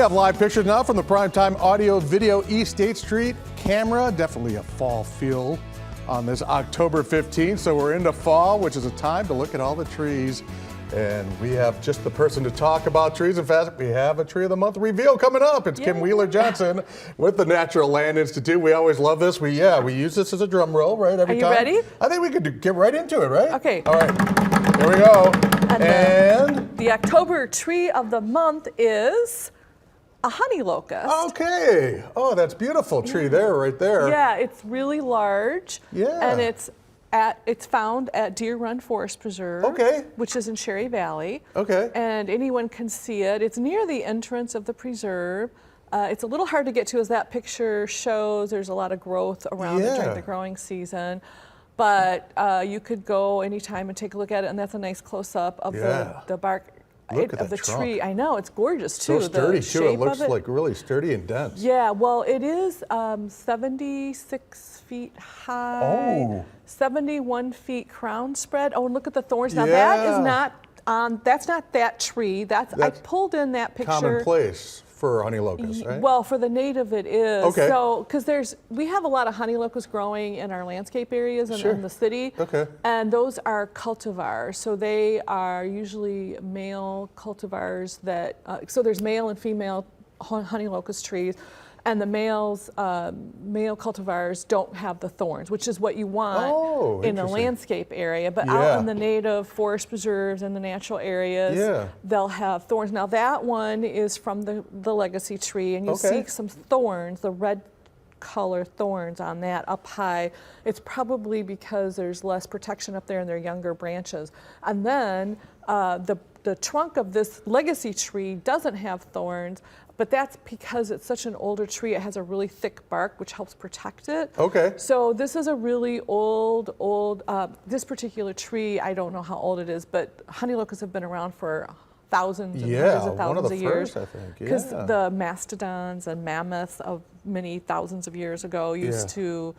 We have live pictures now from the Primetime Audio Video East State Street camera. Definitely a fall feel on this October 15th. So we're into fall, which is a time to look at all the trees. And we have just the person to talk about trees. In fact, we have a Tree of the Month reveal coming up. It's Kim Wheeler-Johnson with the Natural Land Institute. We always love this. We use this as a drum roll, right? Every time. Are you ready? I think we could get right into it, right? Okay. All right. Here we go. And the October Tree of the Month is a honey locust. Okay. Oh, that's beautiful tree there, right there. Yeah, it's really large. Yeah. And it's found at Deer Run Forest Preserve. Okay. Which is in Cherry Valley. Okay. And anyone can see it. It's near the entrance of the preserve. It's a little hard to get to, as that picture shows. There's a lot of growth around it during the growing season. But you could go anytime and take a look at it, and that's a nice close-up of the bark of the tree. I know, it's gorgeous too. So sturdy too. It looks like really sturdy and dense. Yeah, well, it is 76 feet high, 71 feet crown spread. Oh, and look at the thorns. Now that is not that's not that tree. That's I pulled in that picture. Commonplace for honey locust, right? Well, for the native it is. Okay. So, because we have a lot of honey locusts growing in our landscape areas in the city. Okay. And those are cultivars. So they are usually male cultivars that, so there's male and female honey locust trees. And the male cultivars don't have the thorns, which is what you want in a landscape area. But out in the native forest preserves and the natural areas, they'll have thorns. Now that one is from the legacy tree, and you see some thorns, the red color thorns on that up high. It's probably because there's less protection up there and they're younger branches. And then the trunk of this legacy tree doesn't have thorns, but that's because it's such an older tree. It has a really thick bark, which helps protect it. Okay. So this is a really old, this particular tree, I don't know how old it is, but honey locusts have been around for thousands and hundreds of thousands of years. I think. Because the mastodons and mammoths of many thousands of years ago used to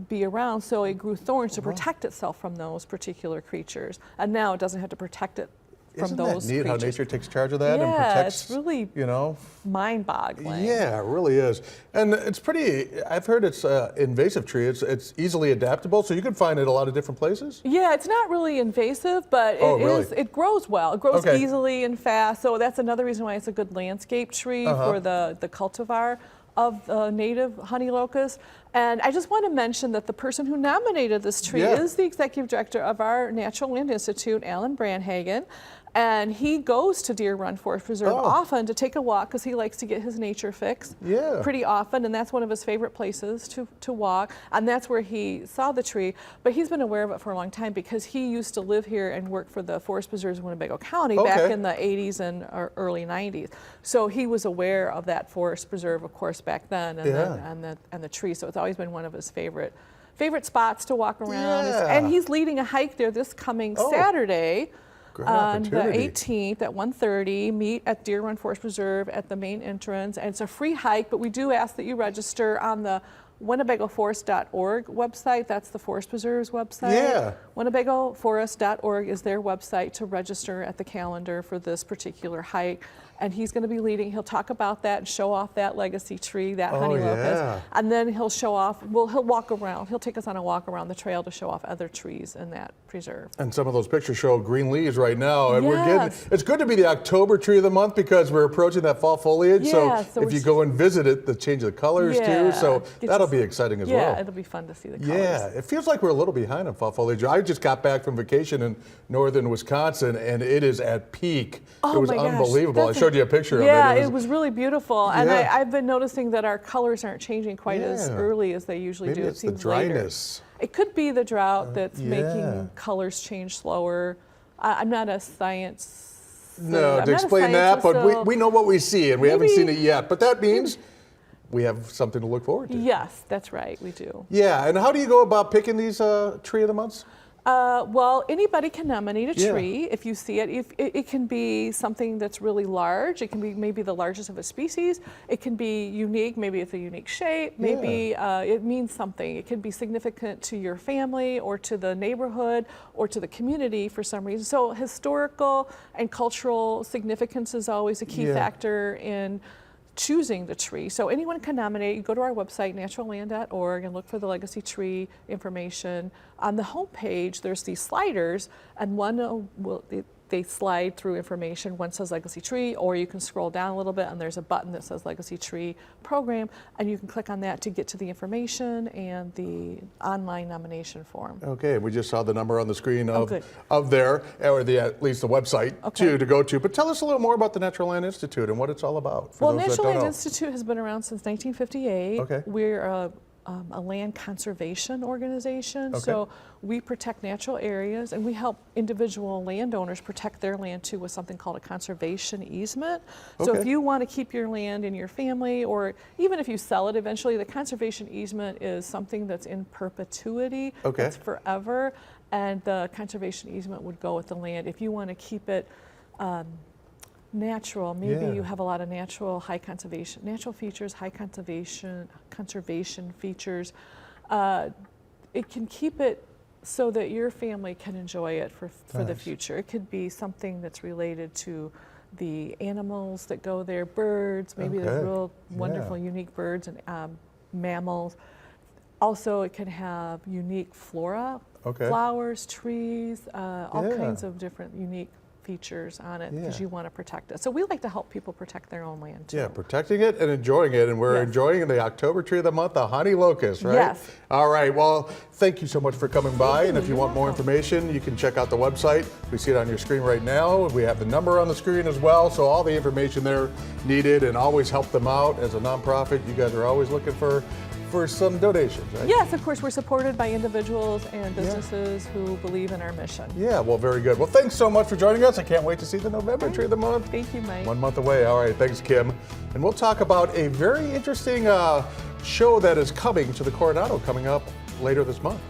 be around, so it grew thorns to protect itself from those particular creatures. And now it doesn't have to protect it from those Isn't that neat how nature takes charge of that and protects, it's really mind-boggling. Yeah, it really is. And it's pretty, I've heard it's an invasive tree. It's easily adaptable, so you can find it a lot of different places? Yeah, it's not really invasive, but it grows well. It grows easily and fast, so that's another reason why it's a good landscape tree for the cultivar of native honey locust. And I just want to mention that the person who nominated this tree is the executive director of our Natural Land Institute, Alan Branhagen. And he goes to Deer Run Forest Preserve often to take a walk because he likes to get his nature fix pretty often, and that's one of his favorite places to walk, and that's where he saw the tree. But he's been aware of it for a long time because he used to live here and work for the Forest Preserves of Winnebago County back in the 80s and early 90s. So he was aware of that forest preserve, of course, back then, and the tree. So it's always been one of his favorite spots to walk around. And he's leading a hike there this coming Saturday. On the 18th at 1:30, meet at Deer Run Forest Preserve at the main entrance. And it's a free hike, but we do ask that you register on the WinnebagoForest.org website. That's the Forest Preserve's website. Yeah. WinnebagoForest.org is their website to register at the calendar for this particular hike. And he's going to be leading. He'll talk about that and show off that legacy tree, that honey locust. And then he'll show off, he'll walk around. He'll take us on a walk around the trail to show off other trees in that preserve. And some of those pictures show green leaves right now. And it's good to be the October Tree of the Month because we're approaching that fall foliage. So if you go and visit it, the change of the colors too. So that'll be exciting as well. Yeah, it'll be fun to see the colors. Yeah, it feels like we're a little behind on fall foliage. I just got back from vacation in northern Wisconsin and it is at peak. It was unbelievable. I showed you a picture of it. Yeah, it was really beautiful. And I've been noticing that our colors aren't changing quite as early as they usually do. Maybe it's the dryness. Later. It could be the drought that's making colors change slower. I'm not a science. No, to explain that, but we know what we see and we haven't seen it yet. But that means we have something to look forward to. Yes, that's right, we do. Yeah, and how do you go about picking these Tree of the Months? Well, anybody can nominate a Yeah. tree if you see it. If it can be something that's really large. It can be maybe the largest of a species. It can be unique. Maybe it's a unique shape. Maybe it means something. It can be significant to your family or to the neighborhood or to the community for some reason. So historical and cultural significance is always a key factor in choosing the tree. So anyone can nominate. You go to our website, naturalland.org, and look for the legacy tree information. On the homepage, there's these sliders, and one they slide through information. One says legacy tree, or you can scroll down a little bit, and there's a button that says legacy tree program, and you can click on that to get to the information and the online nomination form. Okay, we just saw the number on the screen of there, or at least the website to go to. But tell us a little more about the Natural Land Institute and what it's all about. Well, Natural Land Institute has been around since 1958. Okay. We're a land conservation organization. So we protect natural areas, and we help individual landowners protect their land too with something called a conservation easement. So if you want to keep your land in your family, or even if you sell it eventually, the conservation easement is something that's in perpetuity. It's forever, and the conservation easement would go with the land. If you want to keep it natural, maybe you have a lot of natural features, high conservation features. It can keep it so that your family can enjoy it for the future. It could be something that's related to the animals that go there, birds, maybe there's real wonderful, unique birds and mammals. Also, it can have unique flora, flowers, trees, all kinds of different unique features on it because you want to protect it. So we like to help people protect their own land too. Yeah, protecting it and enjoying it. And we're enjoying the October Tree of the Month, the honey locust, right? Yes. All right, well, thank you so much for coming by. And if you want more information, you can check out the website. We see it on your screen right now. We have the number on the screen as well. So all the information there needed, and always help them out. As a nonprofit, you guys are always looking for some donations, right? Yes, of course, we're supported by individuals and businesses who believe in our mission. Yeah, well, very good. Well, thanks so much for joining us. I can't wait to see the November Tree of the Month. Thank you, Mike. 1 month away. All right, thanks, Kim. And we'll talk about a very interesting show that is coming to the Coronado coming up later this month.